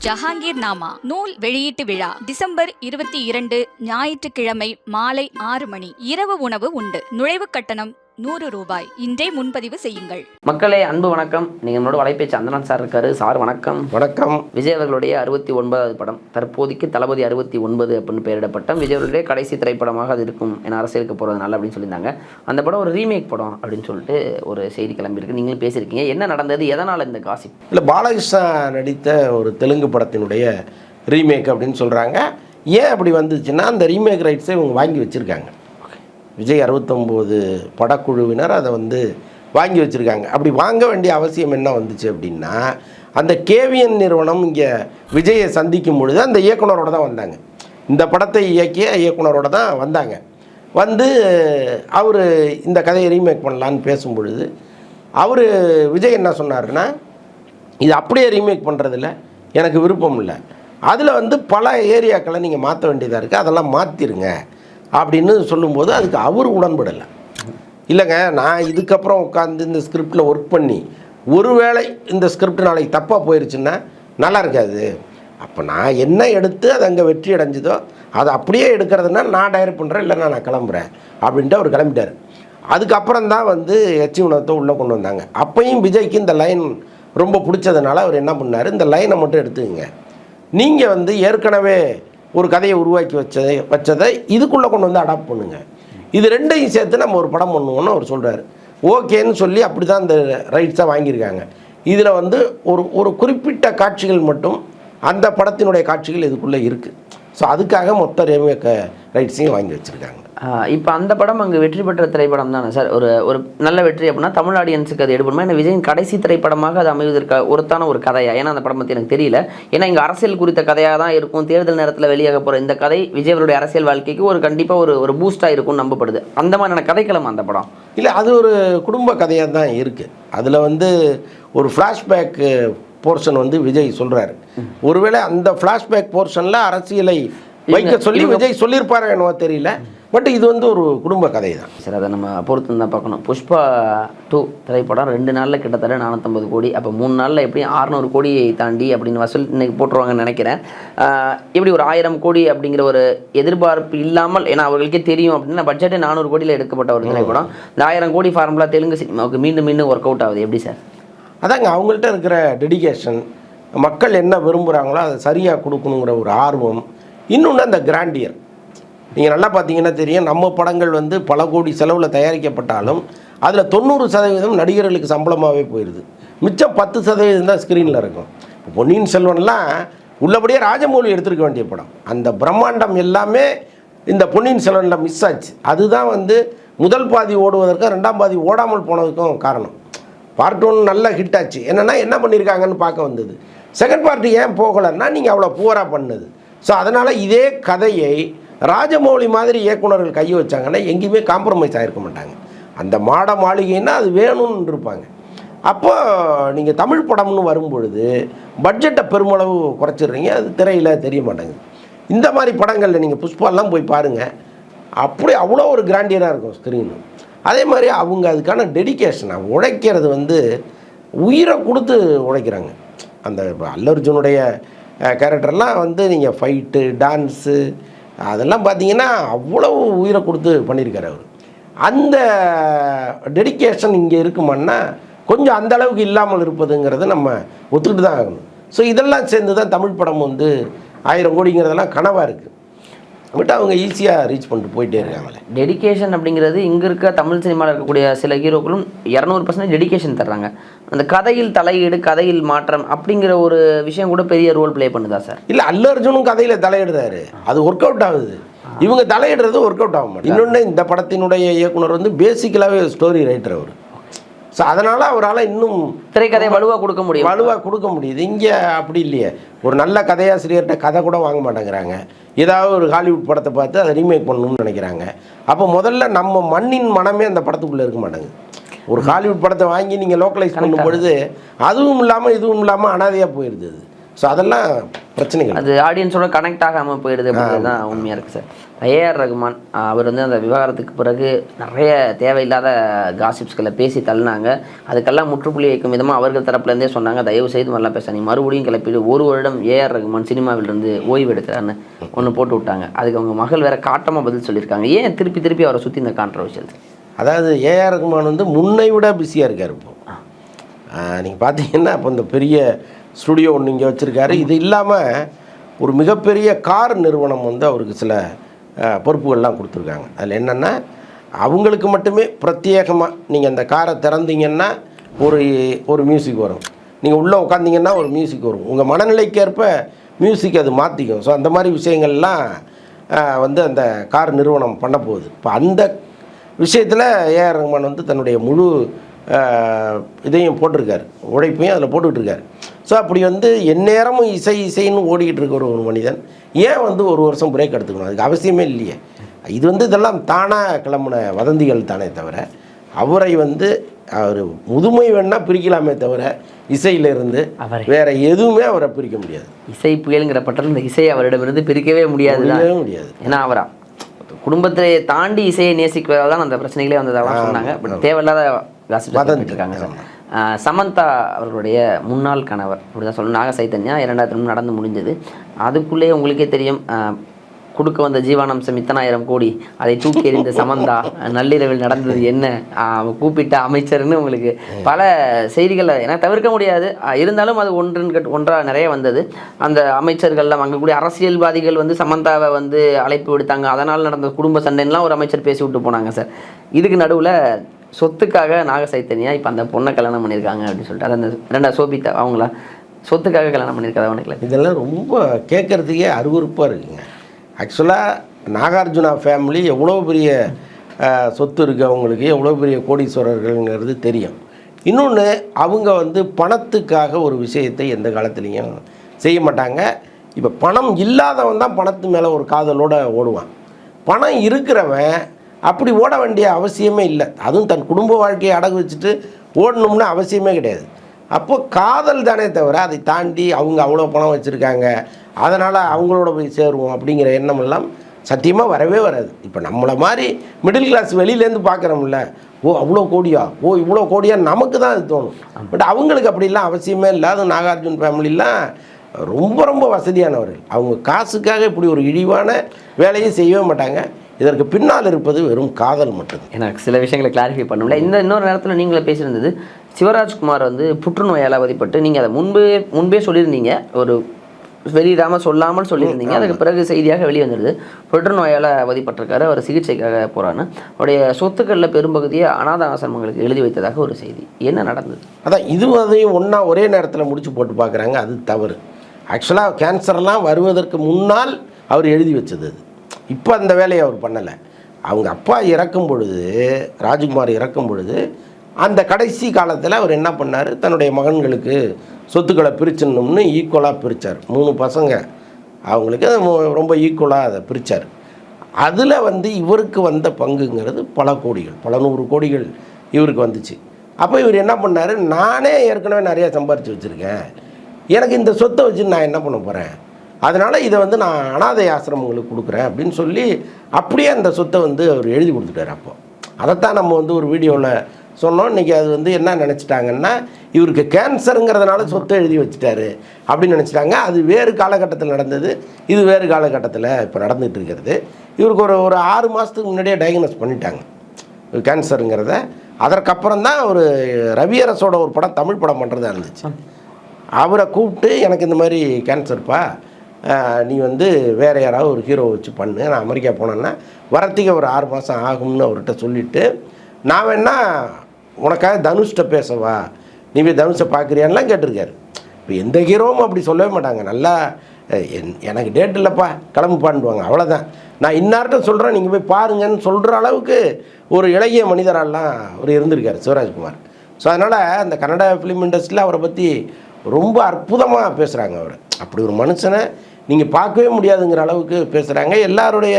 ஜஹாங்கீர் நாமா நூல் வெளியீட்டு விழா டிசம்பர் 22 ஞாயிற்றுக்கிழமை மாலை 6 மணி. இரவு உணவு உண்டு. நுழைவு கட்டணம் ₹100. இன்றே முன்பதிவு செய்யுங்கள். மக்களே, அன்பு வணக்கம். நீங்கள் என்னோட வலைபேச்சு அந்தனான் சார் இருக்காரு. சார் வணக்கம். வணக்கம். விஜய் அவர்களுடைய 69வது படம், தற்போதைக்கு தளபதி 69 அப்படின்னு பெயரிடப்பட்ட விஜய் அவர்களுடைய கடைசி திரைப்படமாக அது இருக்கும் என அரசியலுக்கு போகிறதுனால அப்படின்னு சொல்லியிருந்தாங்க. அந்த படம் ஒரு ரீமேக் படம் அப்படின்னு சொல்லிட்டு ஒரு செய்தி கிளம்பியிருக்கு. நீங்களும் பேசியிருக்கீங்க. என்ன நடந்தது, எதனால் இந்த காசிப்? இல்லை, பாலகிருஷ்ணா நடித்த ஒரு தெலுங்கு படத்தினுடைய ரீமேக் அப்படின்னு சொல்கிறாங்க. ஏன் அப்படி வந்துச்சுன்னா, அந்த ரீமேக் ரைட்ஸை இவங்க வாங்கி வச்சுருக்காங்க. விஜய் 69 படக்குழுவினர் அதை வாங்கி வச்சுருக்காங்க. அப்படி வாங்க வேண்டிய அவசியம் என்ன வந்துச்சு அப்படின்னா, அந்த கேவிஎன் நிறுவனம் இங்கே விஜயை சந்திக்கும் பொழுது அந்த இயக்குனரோட தான் வந்தாங்க. இந்த படத்தை இயக்கிய இயக்குனரோட தான் வந்தாங்க. அவர் இந்த கதையை ரீமேக் பண்ணலான்னு பேசும் பொழுது விஜய் என்ன சொன்னார்னா, இது அப்படியே ரீமேக் பண்ணுறதில்ல, எனக்கு விருப்பம் இல்லை, அதில் பல ஏரியாக்களை நீங்கள் மாற்ற வேண்டியதாக இருக்குது, அதெல்லாம் மாற்றிருங்க அப்படின்னு சொல்லும்போது அதுக்கு அவர் உடன்படலை. இல்லைங்க, நான் இதுக்கப்புறம் உட்காந்து இந்த ஸ்கிரிப்டில் ஒர்க் பண்ணி ஒருவேளை இந்த ஸ்கிரிப்ட் நாளைக்கு தப்பாக போயிடுச்சுன்னா நல்லா இருக்காது. அப்போ நான் என்ன எடுத்து அது அங்கே வெற்றி அடைஞ்சதோ அதை அப்படியே எடுக்கிறதுனா நான் டைரக்ட் பண்ணுறேன், இல்லைன்னா நான் கிளம்புறேன் அப்படின்ட்டு அவர் கிளம்பிட்டார். அதுக்கப்புறம் தான் எச்சி உணவத்தை உள்ளே கொண்டு வந்தாங்க. அப்பையும் விஜய்க்கு இந்த லைன் ரொம்ப பிடிச்சதுனால அவர் என்ன பண்ணார், இந்த லைனை மட்டும் எடுத்துக்கங்க, நீங்கள் ஏற்கனவே ஒரு கதையை உருவாக்கி வச்சதை இதுக்குள்ளே கொண்டு அடாப்ட் பண்ணுங்கள், இது ரெண்டையும் சேர்த்து நம்ம ஒரு படம் பண்ணுவோன்னு அவர் சொல்கிறார். ஓகேன்னு சொல்லி அப்படி தான் இந்த ரைட்ஸை வாங்கியிருக்காங்க. இதில் ஒரு குறிப்பிட்ட காட்சிகள் மட்டும் அந்த படத்தினுடைய காட்சிகள் இதுக்குள்ளே இருக்குது. ஸோ அதுக்காக மொத்த ரீமேக் ரைட்ஸையும் வாங்கி வச்சுருக்காங்க. இப்போ அந்த படம் அங்கே வெற்றி பெற்ற திரைப்படம் தானே சார்? ஒரு நல்ல வெற்றி அப்படின்னா தமிழ் ஆடியன்ஸுக்கு அது எடுக்கணுமா? ஏன்னா விஜயின் கடைசி திரைப்படமாக அது அமைவதற்கு ஒருத்தான ஒரு கதையா? ஏன்னா அந்த படம் பற்றி எனக்கு தெரியல. ஏன்னா இங்கே அரசியல் குறித்த கதையாக தான் இருக்கும். தேர்தல் நேரத்தில் வெளியாக போகிற இந்த கதை விஜய் அவருடைய அரசியல் வாழ்க்கைக்கு கண்டிப்பாக ஒரு பூஸ்டாக இருக்கும்னு நம்பப்படுது. அந்த மாதிரியான கதைக்கிழமை அந்த படம் இல்லை, அது ஒரு குடும்ப கதையாக தான் இருக்குது. அதில் ஒரு ஃப்ளாஷ்பேக் போர்ஷன் விஜய் சொல்கிறாரு. ஒருவேளை அந்த ஃப்ளாஷ்பேக் போர்ஷனில் அரசியலை வைக்க சொல்லி விஜய் சொல்லியிருப்பாரு என்னவோ தெரியல. பட் இது ஒரு குடும்ப கதை தான் சார். அதை நம்ம பொறுத்து தான் பார்க்கணும். புஷ்பா 2 திரைப்படம் 2 நாளில் கிட்டத்தட்ட 450 கோடி. அப்போ 3 நாளில் எப்படியும் 600 கோடியை தாண்டி அப்படின்னு வசூல் இன்னைக்கு போட்டுருவாங்கன்னு நினைக்கிறேன். இப்படி ஒரு 1000 கோடி அப்படிங்கிற ஒரு எதிர்பார்ப்பு இல்லாமல், ஏன்னா அவர்களுக்கே தெரியும் அப்படின்னா பட்ஜெட்டே 400 கோடியில் எடுக்கப்பட்ட ஒரு திரைப்படம். இந்த 1000 கோடி ஃபார்முலா தெலுங்கு சினிமாவுக்கு மீண்டும் மீண்டும் ஒர்க் அவுட் ஆகுது. எப்படி சார்? அதாங்க, அவங்கள்ட்ட இருக்கிற டெடிகேஷன், மக்கள் என்ன விரும்புகிறாங்களோ அதை சரியாக கொடுக்கணுங்கிற ஒரு ஆர்வம், இன்னொன்று அந்த கிராண்டியர். நீங்கள் நல்லா பார்த்தீங்கன்னா தெரியும், நம்ம படங்கள் பல கோடி செலவில் தயாரிக்கப்பட்டாலும் அதில் 90% நடிகர்களுக்கு சம்பளமாகவே போயிடுது. மிச்சம் 10% தான் ஸ்க்ரீனில் இருக்கும். பொன்னியின் செல்வன்லாம் உள்ளபடியே ராஜமௌழி எடுத்துருக்க வேண்டிய படம். அந்த பிரம்மாண்டம் எல்லாமே இந்த பொன்னியின் செல்வனில் மிஸ் ஆச்சு. அதுதான் முதல் பாதி ஓடுவதற்கும் 2ஆம் பாதி ஓடாமல் போனதுக்கும் காரணம். பார்ட் 1 நல்ல ஹிட் ஆச்சு. என்னென்னா என்ன பண்ணியிருக்காங்கன்னு பார்க்க வந்தது. செகண்ட் பார்ட்டு ஏன் போகலைன்னா நீங்கள் அவ்வளோ புவராக பண்ணது. ஸோ அதனால் இதே கதையை ராஜமௌழி மாதிரி இயக்குனர்கள் கையை வச்சாங்கன்னா எங்கேயுமே காம்ப்ரமைஸ் ஆகிருக்க மாட்டாங்க. அந்த மாட மாளிகைன்னா அது வேணும்னு இருப்பாங்க. அப்போ நீங்கள் தமிழ் படம்னு வரும்பொழுது பட்ஜெட்டை பெருமளவு குறைச்சிடுறீங்க, அது திரையில் தெரிய மாட்டேங்குது. இந்த மாதிரி படங்களில் நீங்கள் புஷ்பாலாம் போய் பாருங்கள், அப்படி அவ்வளோ ஒரு கிராண்டியராக இருக்கும் ஸ்க்ரீனு. அதே மாதிரி அவங்க அதுக்கான டெடிகேஷனாக உழைக்கிறது உயிரை கொடுத்து உழைக்கிறாங்க. அந்த அல்லர்ஜுனுடைய கேரக்டர்லாம் நீங்கள் ஃபைட்டு, டான்ஸு அதெல்லாம் பார்த்தீங்கன்னா அவ்வளோ உயிரை கொடுத்து பண்ணியிருக்காரு அவர். அந்த டெடிகேஷன் இங்கே இருக்குமான்னா கொஞ்சம் அந்த அளவுக்கு இல்லாமல் இருப்பதுங்கிறத நம்ம ஒத்துக்கிட்டு தான் ஆகணும். ஸோ இதெல்லாம் சேர்ந்து தான் தமிழ் படம் 1000 கோடிங்கிறதெல்லாம் கனவாக இருக்குது. பட் அவங்க ஈஸியாக ரீச் பண்ணிட்டு போயிட்டே இருக்காங்களே. டெடிகேஷன் அப்படிங்கிறது இங்கே இருக்க தமிழ் சினிமாவில் இருக்கக்கூடிய சில ஹீரோக்களும் 200% டெடிகேஷன் தர்றாங்க. அந்த கதையில் தலையீடு, கதையில் மாற்றம் அப்படிங்கிற ஒரு விஷயம் கூட பெரிய ரோல் ப்ளே பண்ணுதா சார்? இல்லை, அல்லு அர்ஜுனும் கதையில் தலையிடுறாரு, அது ஒர்க் அவுட் ஆகுது. இவங்க தலையிடுறது ஒர்க் அவுட் ஆக மாட்டேன். இன்னொன்று, இந்த படத்தினுடைய இயக்குனர் பேசிக்கலாகவே ஸ்டோரி ரைட்டர் அவர். ஸோ அதனால் அவரால் இன்னும் திரைக்கதையை வலுவாக கொடுக்க முடியுது. இங்கே அப்படி இல்லையே. ஒரு நல்ல கதையாசிரியர்கிட்ட கதை கூட வாங்க மாட்டேங்கிறாங்க. ஏதாவது ஒரு ஹாலிவுட் படத்தை பார்த்து அதை ரீமேக் பண்ணணும்னு நினைக்கிறாங்க. அப்போ முதல்ல நம்ம மண்ணின் மனமே அந்த படத்துக்குள்ளே இருக்க மாட்டேங்குது. ஒரு ஹாலிவுட் படத்தை வாங்கி நீங்கள் லோக்கலைஸ் பண்ணும் பொழுது அதுவும் இல்லாமல் இதுவும் இல்லாமல் அனாதையாக போயிடுது. அது ஸோ அதெல்லாம் பிரச்சனைகள். அது ஆடியன்ஸோட கனெக்ட் ஆகாமல் போயிடுது அப்படின்றது தான் உண்மையாக இருக்குது சார். ஏஆர் ரகுமான் அவர் வந்து அந்த விவாகரத்துக்கு பிறகு நிறைய தேவையில்லாத காசிப்ஸ்களை பேசி தள்ளினாங்க. அதுக்கெல்லாம் முற்றுப்புள்ளி வைக்கும் விதமாக அவர்கள் தரப்புலேருந்தே சொன்னாங்க, தயவு செய்து மாதிரிலாம் பேச மறுபடியும் கிளப்பிட்டு 1 வருடம் ஏஆர் ரகுமான் சினிமாவிலிருந்து ஓய்வு எடுக்கிறான்னு ஒன்று போட்டு விட்டாங்க. அதுக்கு அவங்க மகள் வேற காட்டமாக பதில் சொல்லியிருக்காங்க. ஏன் திருப்பி திருப்பி அவரை சுற்றி இந்த கான்ட்ரவர்ஷியல்? அதாவது ஏஆர் ரகுமான் வந்து முன்னை விட பிஸியாக இருக்கார் இப்போ. நீங்கள் பார்த்தீங்கன்னா இப்போ இந்த பெரிய ஸ்டுடியோ ஒன்று இங்கே வச்சுருக்காரு. இது இல்லாமல் ஒரு மிகப்பெரிய கார் நிறுவனம் வந்து அவருக்கு சில பொறுப்புகள்லாம் கொடுத்துருக்காங்க. அதில் என்னென்னா அவங்களுக்கு மட்டுமே பிரத்யேகமாக நீங்கள் அந்த காரை திறந்தீங்கன்னா ஒரு மியூசிக் வரும், நீங்கள் உள்ளே உட்காந்திங்கன்னா ஒரு மியூசிக் வரும், உங்கள் மனநிலைக்கேற்ப மியூசிக் அது மாற்றிக்கும். ஸோ அந்த மாதிரி விஷயங்கள்லாம் வந்து அந்த கார் நிறுவனம் பண்ண போகுது. இப்போ அந்த விஷயத்தில் ஏஆர் ரகுமான் வந்து தன்னுடைய முழு இதையும் போட்டிருக்காரு, உழைப்பையும் அதில் போட்டுக்கிட்டு. ஸோ அப்படி வந்து எந்நேரமும் இசைன்னு ஓடிக்கிட்டு இருக்கிற ஒரு மனிதன் ஏன் வந்து 1 வருஷம் பிரேக் எடுத்துக்கணும்? அதுக்கு அவசியமே இல்லையே. இது வந்து இதெல்லாம் தானாக கிளம்புன வதந்திகள் தானே தவிர, அவரை வந்து அவர் முதுமை வேணால் பிரிக்கலாமே தவிர இசையிலிருந்து வேற எதுவுமே அவரை பிரிக்க முடியாது. இசை புயலுங்கிற பட்டம் இந்த இசையை அவரிடமிருந்து பிரிக்கவே முடியாது. ஏன்னா அவரா குடும்பத்தை தாண்டி இசையை நேசிக்கிறதால தான் அந்த பிரச்சனைகளே வந்ததாக சொன்னாங்க. பட் தேவையில்லாத இருக்காங்க சார். சமந்தா அவர்களுடைய முன்னாள் கணவர் அப்படிதான் சொல்லணும், நாக சைத்தன்யா 2003 நடந்து முடிஞ்சது. அதுக்குள்ளேயே உங்களுக்கே தெரியும், கொடுக்க வந்த ஜீவானம்சம் இத்தனை 1000 கோடி, அதை தூக்கி எறிந்த சமந்தா, நள்ளிரவில் நடந்தது என்ன, கூப்பிட்ட அமைச்சர்னு உங்களுக்கு பல செய்திகள் எனக்கு தவிர்க்க முடியாது. இருந்தாலும் அது ஒன்றாக நிறைய வந்தது. அந்த அமைச்சர்கள்லாம் அங்கக்கூடிய அரசியல்வாதிகள் வந்து சமந்தாவை வந்து அழைப்பு விடுத்தாங்க, அதனால் நடந்த குடும்ப சண்டைலாம் ஒரு அமைச்சர் பேசி விட்டு போனாங்க சார். இதுக்கு நடுவில் சொத்துக்காக நாக சைத்தன்யா இப்போ அந்த பொண்ணை கல்யாணம் பண்ணியிருக்காங்க அப்படின்னு சொல்லிட்டு, அது அந்த 2 சோபிதா அவங்களா சொத்துக்காக கல்யாணம் பண்ணியிருக்காங்க. அவனுக்கு இதெல்லாம் ரொம்ப கேட்குறதுக்கே அருவருப்பாக இருக்குங்க. ஆக்சுவலாக நாகார்ஜுனா ஃபேமிலி எவ்வளோ பெரிய சொத்து இருக்குது, அவங்களுக்கு எவ்வளோ பெரிய கோடீஸ்வரர்கள்ங்கிறது தெரியும். இன்னொன்று, அவங்க வந்து பணத்துக்காக ஒரு விஷயத்தை எந்த காலத்துலேயும் செய்ய மாட்டாங்க. இப்போ பணம் இல்லாதவன் தான் பணத்து மேலே ஒரு காதலோடு ஓடுவான். பணம் இருக்கிறவன் அப்படி ஓட வேண்டிய அவசியமே இல்லை. அதுவும் தன் குடும்ப வாழ்க்கையை அடகு வச்சுட்டு ஓடணும்னு அவசியமே கிடையாது. அப்போ காதல் தானே தவிர அதை தாண்டி அவங்க அவ்வளோ பணம் வச்சுருக்காங்க அதனால் அவங்களோட போய் சேருவோம் அப்படிங்கிற எண்ணம் எல்லாம் சத்தியமாக வரவே வராது. இப்போ நம்மளை மாதிரி மிடில் கிளாஸ் வெளியிலேருந்து பார்க்குறோம்ல, அவ்வளோ கோடியா, இவ்வளோ கோடியா, நமக்கு தான் அது தோணும். பட் அவங்களுக்கு அப்படிலாம் அவசியமே இல்லை. அதுவும் நாகார்ஜுன் ஃபேமிலிலாம் ரொம்ப ரொம்ப வசதியானவர்கள். அவங்க காசுக்காக இப்படி ஒரு இழிவான வேலையும் செய்யவே மாட்டாங்க. இதற்கு பின்னால் இருப்பது வெறும் காதல் மட்டும். எனக்கு சில விஷயங்களை கிளாரிஃபை பண்ணல. இன்னொரு நேரத்தில் நீங்களே பேசியிருந்தது, சிவராஜ்குமார் வந்து புற்றுநோயால் அவதிப்பட்டு, நீங்கள் அதை முன்பே சொல்லியிருந்தீங்க, ஒரு வெளியிடாமல் சொல்லாமல் சொல்லியிருந்தீங்க. அதுக்கு பிறகு செய்தியாக வெளியே வந்துடுது, புற்றுநோயால் அவதிப்பட்டிருக்காரு, அவர் சிகிச்சைக்காக போகிறான்னு. அவருடைய சொத்துக்களில் பெரும்பகுதியை அனாத ஆசிரமங்களுக்கு எழுதி வைத்ததாக ஒரு செய்தி. என்ன நடந்தது? அதான் அதையும் ஒன்றா ஒரே நேரத்தில் முடிச்சு போட்டு பார்க்குறாங்க. அது தவறு. ஆக்சுவலாக கேன்சர்லாம் வருவதற்கு முன்னால் அவர் எழுதி வச்சது அது. இப்போ அந்த வேலையை அவர் பண்ணலை. அவங்க அப்பா இறக்கும் பொழுது, ராஜ்குமார் இறக்கும் பொழுது, அந்த கடைசி காலத்தில் அவர் என்ன பண்ணார், தன்னுடைய மகன்களுக்கு சொத்துக்களை பிரிச்சிடணும்னு ஈக்குவலாக பிரித்தார். 3 பசங்க, அவங்களுக்கு ரொம்ப ஈக்குவலாக அதை பிரித்தார். அதில் வந்து இவருக்கு வந்த பங்குங்கிறது பல கோடிகள், பல 100 கோடிகள் இவருக்கு வந்துச்சு. அப்போ இவர் என்ன பண்ணார், நானே ஏற்கனவே நிறையா சம்பாரித்து வச்சுருக்கேன், எனக்கு இந்த சொத்தை வச்சு நான் என்ன பண்ண போகிறேன், அதனால் இதை வந்து நான் அனாதை ஆசிரமங்களுக்கு கொடுக்குறேன் அப்படின்னு சொல்லி அப்படியே அந்த சொத்தை வந்து அவர் எழுதி கொடுத்துட்டார். அப்போ அதைத்தான் நம்ம வந்து ஒரு வீடியோவில் சொன்னோம். இன்றைக்கி அது வந்து என்ன நினச்சிட்டாங்கன்னா, இவருக்கு கேன்சருங்கிறதுனால சொத்தை எழுதி வச்சுட்டாரு அப்படின்னு நினச்சிட்டாங்க. அது வேறு காலகட்டத்தில் நடந்தது, இது வேறு காலகட்டத்தில் இப்போ நடந்துகிட்டு இருக்கிறது. இவருக்கு ஒரு 6 மாதத்துக்கு முன்னாடியே டயக்னோஸ் பண்ணிட்டாங்க கேன்சருங்கிறத. அதற்கப்புறம் தான் ஒரு ரவியரசோட ஒரு படம், தமிழ் படம் பண்ணுறதா இருந்துச்சு. அவரை கூப்பிட்டு, எனக்கு இந்த மாதிரி கேன்சர்ப்பா, நீ வந்து வேறு யாராவது ஒரு ஹீரோ வச்சு பண்ணு, நான் அமெரிக்கா போனேன்னா வரத்துக்கு ஒரு 6 மாதம் ஆகும்னு அவர்கிட்ட சொல்லிவிட்டு, நான் வேணா உனக்காக தனுஷ்கிட்ட பேசவா, நீ போய் தனுஷை பார்க்குறியான்லாம் கேட்டிருக்காரு. இப்போ எந்த ஹீரோவும் அப்படி சொல்லவே மாட்டாங்க. நல்லா எனக்கு டேட் இல்லைப்பா கிளம்புப்பான்டுவாங்க, அவ்வளோதான். நான் இன்னார்கிட்ட சொல்கிறேன், நீங்கள் போய் பாருங்கன்னு சொல்கிற அளவுக்கு ஒரு இளைய மனிதரெல்லாம் அவர் இருந்திருக்கார் சிவராஜ்குமார். ஸோ அதனால் அந்த கன்னட ஃபிலிம் இண்டஸ்ட்ரியில் அவரை பற்றி ரொம்ப அற்புதமாக பேசுகிறாங்க. அவர் அப்படி ஒரு மனுஷனை நீங்கள் பார்க்கவே முடியாதுங்கிற அளவுக்கு பேசுகிறாங்க. எல்லாருடைய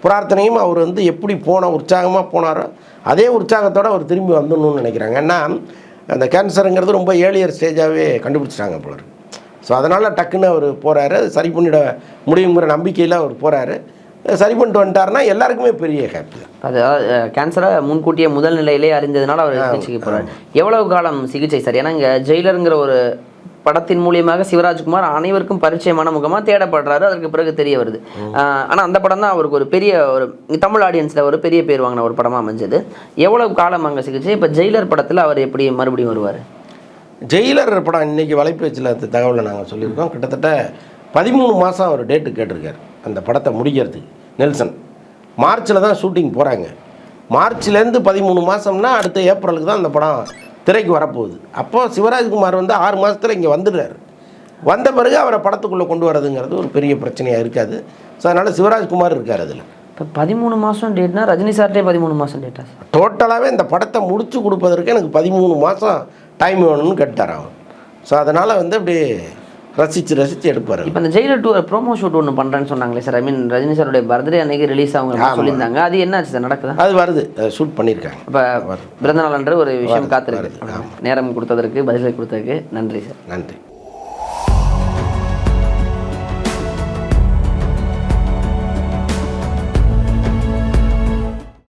பிரார்த்தனையும் அவர் வந்து எப்படி உற்சாகமாக போனாரோ அதே உற்சாகத்தோடு அவர் திரும்பி வந்துடணும்னு நினைக்கிறாங்க. ஏன்னா அந்த கேன்சருங்கிறது ரொம்ப ஏர்லியர் ஸ்டேஜாகவே கண்டுபிடிச்சிட்டாங்க போல. ஸோ அதனால் டக்குன்னு அவர் போகிறாரு, சரி பண்ணிட முடியுங்கிற நம்பிக்கையில் அவர் போகிறாரு. சரி பண்ணிட்டு வந்துட்டாருன்னா எல்லாருக்குமே பெரிய ஹாப்பி. அதாவது கேன்சரை முன்கூட்டியே முதல் நிலையிலே அறிஞ்சதுனால அவர் சிகிச்சைக்கு போகிறார். எவ்வளவு காலம் சிகிச்சை சார்? ஏன்னா இங்கே ஜெயிலருங்கிற ஒரு படத்தின் மூலியமாக சிவராஜ்குமார் அனைவருக்கும் பரிச்சயமான முகமாக தேடப்படுறாரு, அதற்கு பிறகு தெரிய வருது. ஆனால் அந்த படம் தான் அவருக்கு ஒரு பெரிய ஒரு தமிழ் ஆடியன்ஸில் ஒரு பெரிய பேர் வாங்கின ஒரு படமாக அமைஞ்சது. எவ்வளவு காலம் அங்கே சிகிச்சை? இப்போ ஜெயிலர் படத்தில் அவர் எப்படி மறுபடியும் வருவார்? ஜெயிலர் படம் இன்றைக்கி வலைப்பேச்சில் அந்த தகவலை நாங்கள் சொல்லியிருக்கோம். கிட்டத்தட்ட 13 மாதம் அவர் டேட்டு கேட்டிருக்காரு அந்த படத்தை முடிக்கிறதுக்கு. நெல்சன் மார்ச்சில் தான் ஷூட்டிங் போகிறாங்க. மார்ச்லேருந்து 13 மாதம்னா அடுத்த ஏப்ரலுக்கு தான் அந்த படம் திரைக்கு வரப்போகுது. அப்போது சிவராஜ்குமார் வந்து 6 மாதத்தில் இங்கே வந்துடுறாரு. வந்த பிறகு அவரை படத்துக்குள்ளே கொண்டு வரதுங்கிறது ஒரு பெரிய பிரச்சனையாக இருக்காது. ஸோ அதனால் சிவராஜ்குமார் இருக்கார் அதில். இப்போ 13 மாதம் டேட்னா ரஜினி சார்ட்டே 13 மாதம் டேட்டா? டோட்டலாகவே இந்த படத்தை முடிச்சு கொடுப்பதற்கு எனக்கு 13 மாதம் டைம் வேணும்னு கேட்டார் அவன். ஸோ அதனால் வந்து அப்படி ரசித்து எடுப்பார். இப்போ இந்த ஜெயிலர் 2 ப்ரோமோ ஷூட் ஒன்று பண்ணுறேன்னு சொன்னாங்களே சார், ஐ மீன் ரஜினி சாருடைய பர்த்டே அன்னைக்கு ரிலீஸ் ஆகுங்க சொல்லியிருந்தாங்க. அது என்ன ஆச்சு சார், நடக்குதா? அது வருது, ஷூட் பண்ணியிருக்காங்க. இப்போ பிறந்தநாள் என்ற ஒரு விஷயம் காத்திருக்கு. நேரம் கொடுத்ததற்கு பதிலை கொடுத்ததுக்கு நன்றி சார். நன்றி.